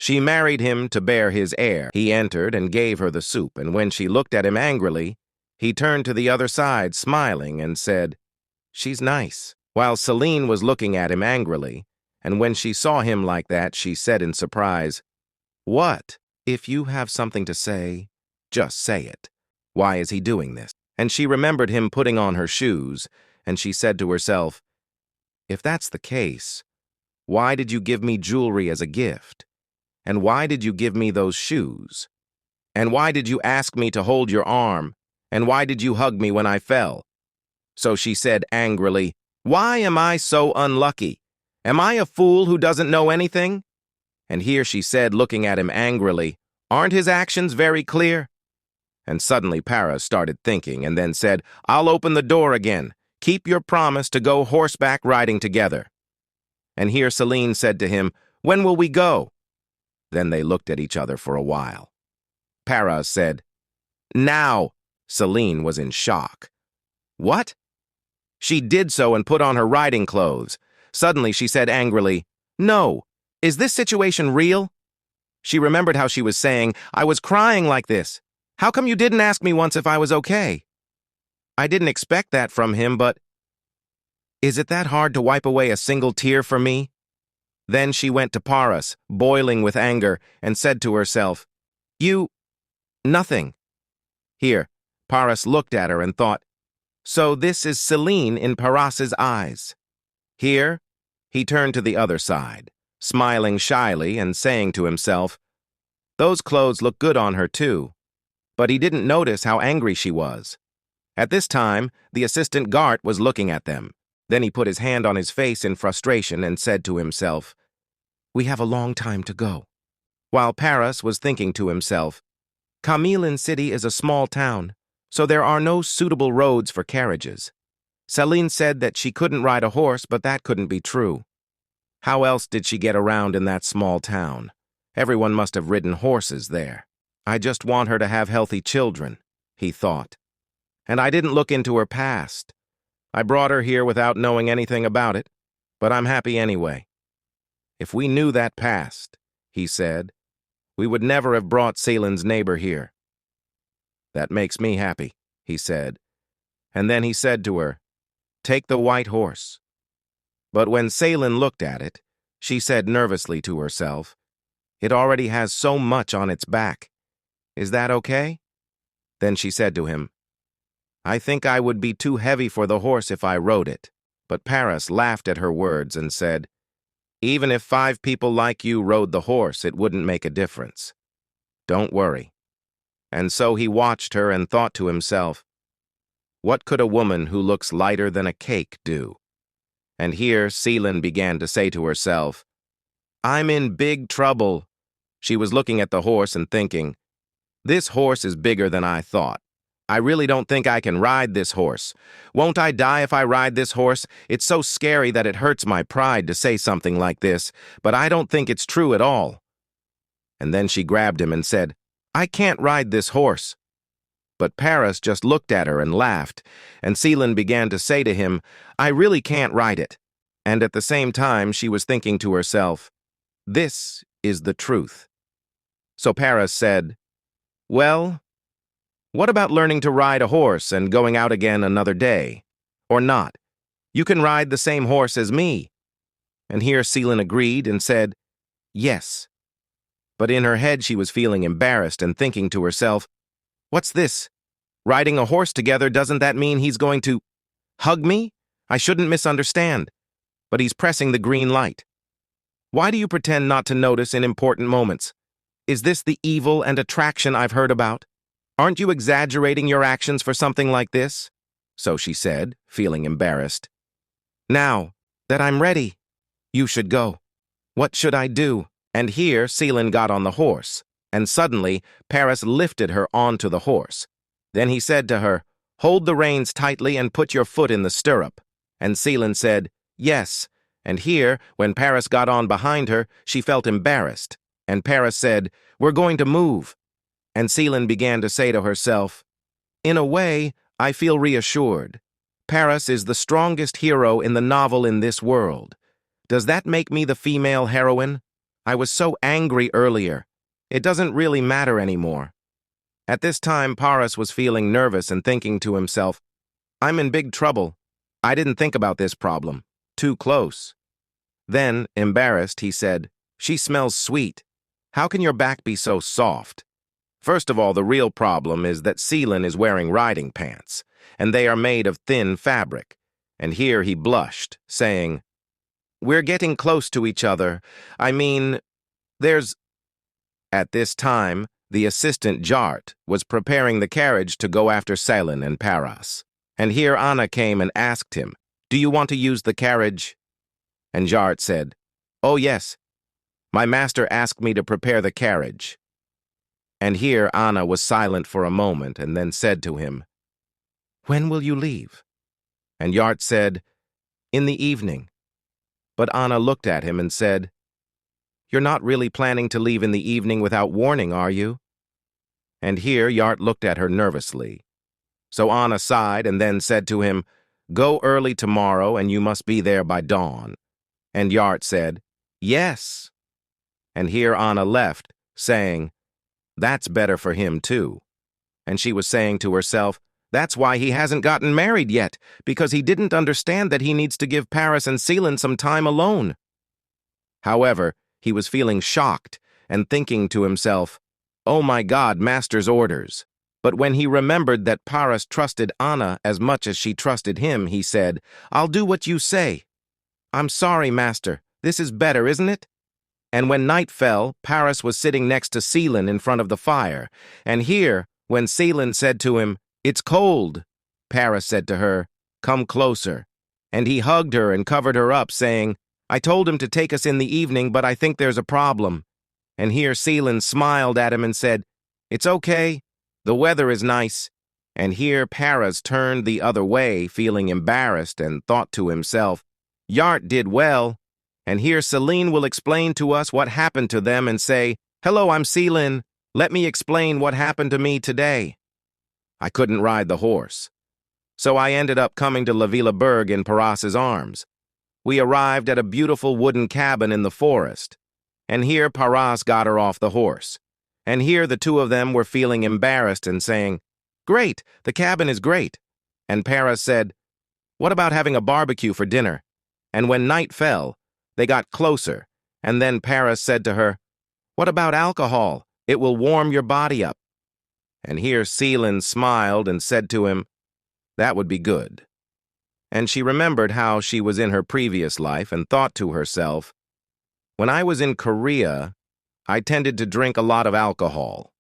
She married him to bear his heir. He entered and gave her the soup, and when she looked at him angrily, he turned to the other side, smiling, and said, "She's nice," while Celine was looking at him angrily, and when she saw him like that, she said in surprise, "What? If you have something to say, just say it. Why is he doing this?" And she remembered him putting on her shoes, and she said to herself, "If that's the case, why did you give me jewelry as a gift? And why did you give me those shoes? And why did you ask me to hold your arm? And why did you hug me when I fell?" So she said angrily, "Why am I so unlucky? Am I a fool who doesn't know anything?" And here she said, looking at him angrily, "Aren't his actions very clear?" And suddenly Paris started thinking and then said, "I'll open the door again. Keep your promise to go horseback riding together." And here Celine said to him, "When will we go?" Then they looked at each other for a while. Paris said, "Now." Celine was in shock. "What?" She did so and put on her riding clothes. Suddenly she said angrily, "No. Is this situation real?" She remembered how she was saying, "I was crying like this. How come you didn't ask me once if I was okay?" I didn't expect that from him, but is it that hard to wipe away a single tear for me? Then she went to Paris, boiling with anger, and said to herself, Nothing." Here, Paris looked at her and thought, so this is Celine in Paras's eyes. Here, he turned to the other side, smiling shyly and saying to himself, "Those clothes look good on her too." But he didn't notice how angry she was. At this time, the assistant Gart was looking at them. Then he put his hand on his face in frustration and said to himself, "We have a long time to go." While Paris was thinking to himself, Camille City is a small town, so there are no suitable roads for carriages. Celine said that she couldn't ride a horse, but that couldn't be true. How else did she get around in that small town? Everyone must have ridden horses there. I just want her to have healthy children, he thought. And I didn't look into her past. I brought her here without knowing anything about it, but I'm happy anyway. If we knew that past, he said, we would never have brought Celine's neighbor here. That makes me happy, he said. And then he said to her, "Take the white horse." But when Celine looked at it, she said nervously to herself, "It already has so much on its back. Is that okay?" Then she said to him, "I think I would be too heavy for the horse if I rode it." But Paris laughed at her words and said, "Even if 5 people like you rode the horse, it wouldn't make a difference. Don't worry." And so he watched her and thought to himself, what could a woman who looks lighter than a cake do? And here Celine began to say to herself, "I'm in big trouble." She was looking at the horse and thinking, "This horse is bigger than I thought. I really don't think I can ride this horse. Won't I die if I ride this horse? It's so scary that it hurts my pride to say something like this, but I don't think it's true at all." And then she grabbed him and said, "I can't ride this horse." But Paris just looked at her and laughed, and Celine began to say to him, "I really can't ride it." And at the same time, she was thinking to herself, "This is the truth." So Paris said, "Well, what about learning to ride a horse and going out again another day? Or not? You can ride the same horse as me." And here Celine agreed and said, "Yes." But in her head she was feeling embarrassed and thinking to herself, "What's this? Riding a horse together, doesn't that mean he's going to hug me? I shouldn't misunderstand. But he's pressing the green light. Why do you pretend not to notice in important moments? Is this the evil and attraction I've heard about? Aren't you exaggerating your actions for something like this?" So she said, feeling embarrassed, "Now that I'm ready, you should go. What should I do?" And here Celine got on the horse, and suddenly Paris lifted her onto the horse. Then he said to her, "Hold the reins tightly and put your foot in the stirrup." And Celine said, "Yes." And here, when Paris got on behind her, she felt embarrassed. And Paris said, "We're going to move." And Celine began to say to herself, "In a way, I feel reassured. Paris is the strongest hero in the novel in this world. Does that make me the female heroine? I was so angry earlier. It doesn't really matter anymore." At this time, Paras was feeling nervous and thinking to himself, "I'm in big trouble. I didn't think about this problem. Too close." Then, embarrassed, he said, "She smells sweet. How can your back be so soft?" First of all, the real problem is that Seelan is wearing riding pants, and they are made of thin fabric. And here he blushed, saying, "We're getting close to each other. I mean, there's—" At this time, the assistant Jart was preparing the carriage to go after Seelan and Paras. And here Anna came and asked him, "Do you want to use the carriage?" And Jart said, "Oh yes, my master asked me to prepare the carriage." And here Anna was silent for a moment and then said to him, "When will you leave?" And Jart said, "In the evening." But Anna looked at him and said, "You're not really planning to leave in the evening without warning, are you?" And here Jart looked at her nervously. So Anna sighed and then said to him, "Go early tomorrow and you must be there by dawn." And Jart said, "Yes." And here Anna left, saying, "That's better for him too." And she was saying to herself, "That's why he hasn't gotten married yet, because he didn't understand that he needs to give Paras and Seelan some time alone." However, he was feeling shocked and thinking to himself, "Oh my God, master's orders." But when he remembered that Paras trusted Anna as much as she trusted him, he said, "I'll do what you say." "I'm sorry, master. This is better, isn't it?" And when night fell, Paras was sitting next to Seelan in front of the fire. And here, when Seelan said to him, "It's cold," Paras said to her, "Come closer." And he hugged her and covered her up, saying, "I told him to take us in the evening, but I think there's a problem." And here Seelan smiled at him and said, "It's okay. The weather is nice." And here Paras turned the other way, feeling embarrassed, and thought to himself, "Jart did well." And here Celine will explain to us what happened to them and say, "Hello, I'm Seelan. Let me explain what happened to me today. I couldn't ride the horse. So I ended up coming to La Villa Berg in Paras's arms. We arrived at a beautiful wooden cabin in the forest. And here Paras got her off the horse. And here the two of them were feeling embarrassed and saying, "Great, the cabin is great." And Paras said, "What about having a barbecue for dinner?" And when night fell, they got closer, and then Paras said to her, "What about alcohol? It will warm your body up." And here Seelan smiled and said to him, "That would be good." And she remembered how she was in her previous life and thought to herself, "When I was in Korea, I tended to drink a lot of alcohol.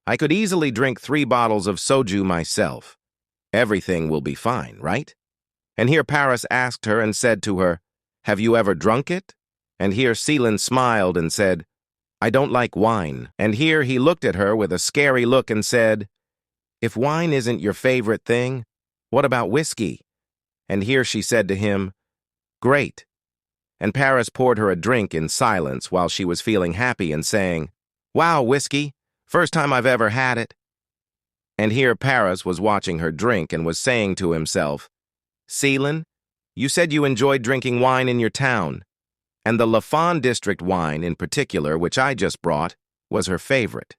I could easily drink 3 bottles of soju myself. Everything will be fine, right?" And here Paras asked her and said to her, "Have you ever drunk it?" And here Seelan smiled and said, "I don't like wine." And here he looked at her with a scary look and said, "If wine isn't your favorite thing, what about whiskey?" And here she said to him, "Great." And Paras poured her a drink in silence while she was feeling happy and saying, "Wow, whiskey, first time I've ever had it." And here Paras was watching her drink and was saying to himself, "Seelan, you said you enjoyed drinking wine in your town, and the Lafon district wine in particular, which I just brought, was her favorite.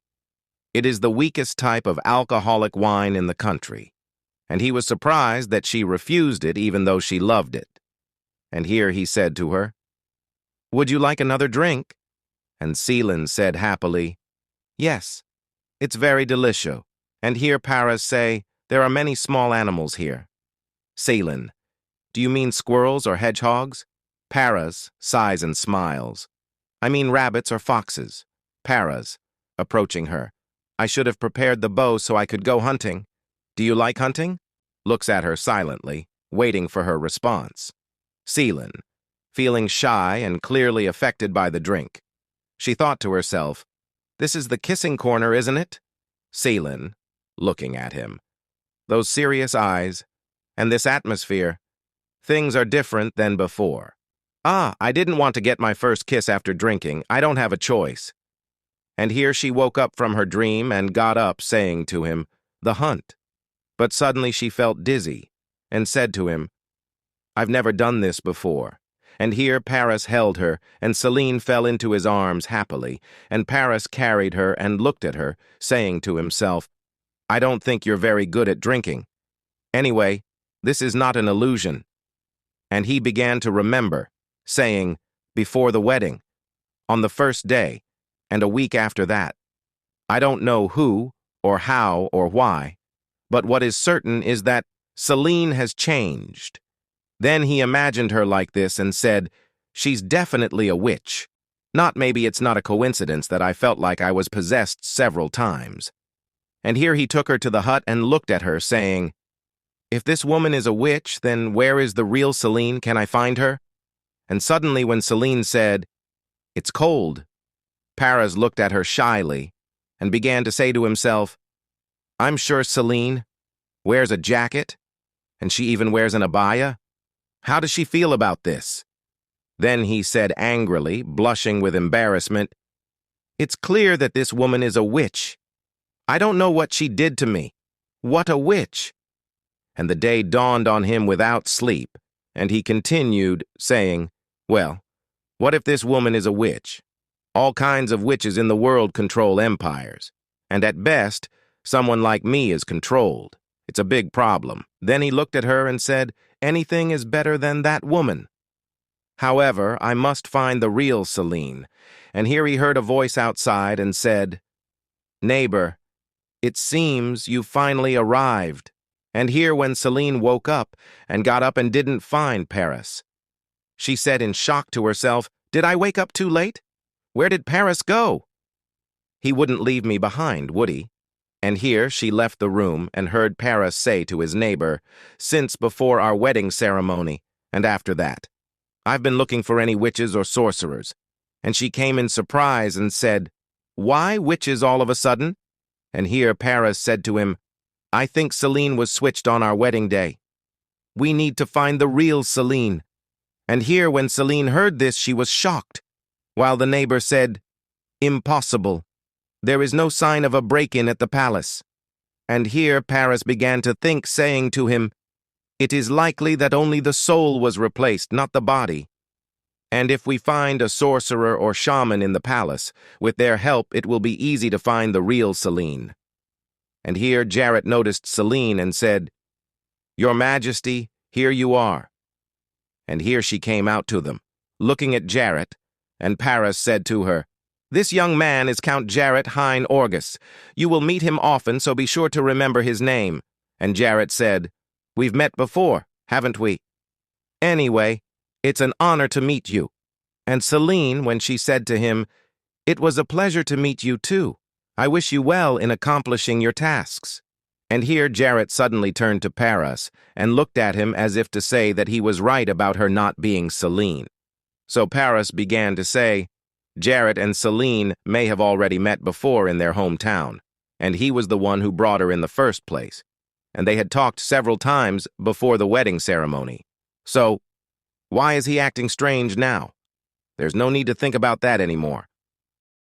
It is the weakest type of alcoholic wine in the country." And he was surprised that she refused it even though she loved it. And here he said to her, "Would you like another drink?" And Seelan said happily, "Yes, it's very delicious." And here Paras say, "There are many small animals here." Seelan, "Do you mean squirrels or hedgehogs?" Paras sighs and smiles, "I mean rabbits or foxes." Paras, approaching her, "I should have prepared the bow so I could go hunting. Do you like hunting?" Looks at her silently, waiting for her response. Seelan, feeling shy and clearly affected by the drink. She thought to herself, "This is the kissing corner, isn't it?" Seelan, looking at him. Those serious eyes, and this atmosphere. Things are different than before. "Ah, I didn't want to get my first kiss after drinking. I don't have a choice." And here she woke up from her dream and got up, saying to him, "The hunt." But suddenly she felt dizzy and said to him, "I've never done this before." And here Paris held her, and Celine fell into his arms happily, and Paris carried her and looked at her, saying to himself, "I don't think you're very good at drinking. Anyway, this is not an illusion." And he began to remember, saying, "Before the wedding, on the first day, and a week after that. I don't know who, or how, or why, but what is certain is that Celine has changed." Then he imagined her like this and said, "She's definitely a witch. Maybe it's not a coincidence that I felt like I was possessed several times." And here he took her to the hut and looked at her, saying, "If this woman is a witch, then where is the real Celine? Can I find her?" And suddenly when Celine said, "It's cold," Paris looked at her shyly and began to say to himself, "I'm sure Celine wears a jacket, and she even wears an abaya. How does she feel about this?" Then he said angrily, blushing with embarrassment, "It's clear that this woman is a witch. I don't know what she did to me. What a witch!" And the day dawned on him without sleep, and he continued, saying, "Well, what if this woman is a witch? All kinds of witches in the world control empires, and at best, someone like me is controlled. It's a big problem." Then he looked at her and said, "Anything is better than that woman. However, I must find the real Celine." And here he heard a voice outside and said, "Neighbor, it seems you finally arrived." And here when Celine woke up and got up and didn't find Paris, she said in shock to herself, "Did I wake up too late? Where did Paris go? He wouldn't leave me behind, would he?" And here she left the room and heard Paris say to his neighbor, "Since before our wedding ceremony, and after that, I've been looking for any witches or sorcerers." And she came in surprise and said, "Why witches all of a sudden?" And here Paris said to him, "I think Celine was switched on our wedding day. We need to find the real Celine." And here when Celine heard this, she was shocked, while the neighbor said, "Impossible. There is no sign of a break-in at the palace." And here Paris began to think, saying to him, "It is likely that only the soul was replaced, not the body. And if we find a sorcerer or shaman in the palace, with their help it will be easy to find the real Celine." And here Jarrett noticed Celine and said, "Your Majesty, here you are." And here she came out to them, looking at Jarrett, and Paris said to her, "This young man is Count Jarrett Hein Orgus. You will meet him often, so be sure to remember his name." And Jarrett said, "We've met before, haven't we? Anyway, it's an honor to meet you." And Celine, when she said to him, "It was a pleasure to meet you too. I wish you well in accomplishing your tasks." And here Jarrett suddenly turned to Paris and looked at him as if to say that he was right about her not being Celine. So Paris began to say, Jarrett and Celine may have already met before in their hometown, and he was the one who brought her in the first place, and they had talked several times before the wedding ceremony. So, why is he acting strange now? There's no need to think about that anymore.